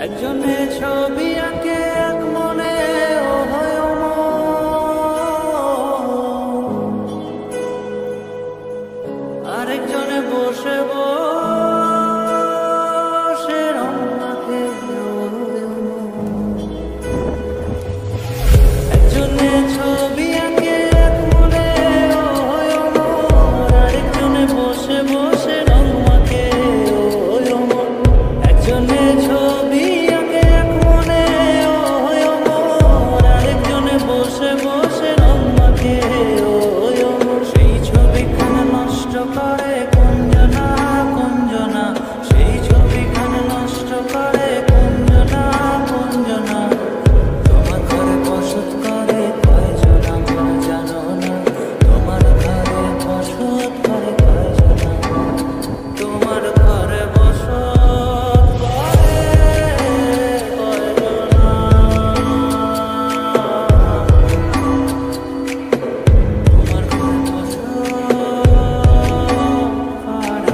একজনে ছবি আঁকে এক মনে ও হয় অমর, আরেকজনে বসে বসে রং মাখে ও হয় অমর। একজনে ছবি আঁকে এক মনে ও হয় অমর, আরেকজনে বসে বসে রং মাখে ও হয় অমর। একজনে ছবি আঁকে এক মনে ও হয় অমর, আরেকজনে বসে বসে রং মাখে ও হয় অমর। সেই ছবিখানা নষ্ট করে কুঞ্জনা কুঞ্জনা, সেই ছবিখানা নষ্ট করে কুঞ্জনা কুঞ্জনা। তোমার ঘরে বসত করে কয়জনা মনে জানো না, তোমার ঘরে বসত করে কয়জনা, তোমার ঘরে বসত করে কয়জনা, তোমার ঘরে বসত করে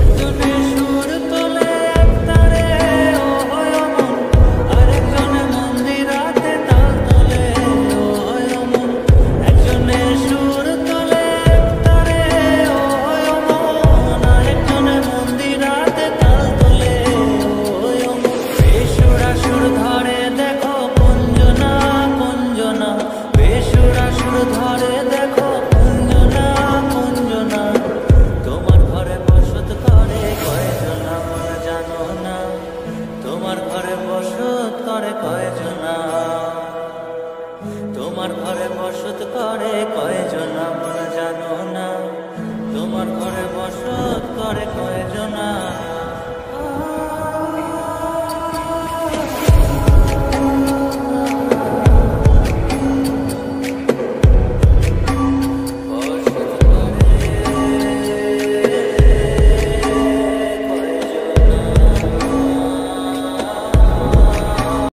একজনে সুর তোলে এক তারে ও হয় অমন, আরেকজনে মন্দিরাতে তাল তোলে ও হয় অমন। একজনে সুর তোলে এক তারে ও হয় অমন, আরেকজনে মন্দিরাতে তাল তোলে ও হয় অমন। বেসুরা সুর ধরে দেখো কুঞ্জনা কুঞ্জনা, বেসুরা সুর ধরে দেখো কুঞ্জনা কুঞ্জনা। তোমার ঘরে বসত করে কয়জনা মনে জানো না, তোমার ঘরে বসত করে কয়জনা, তোমার ঘরে বসত করে কয়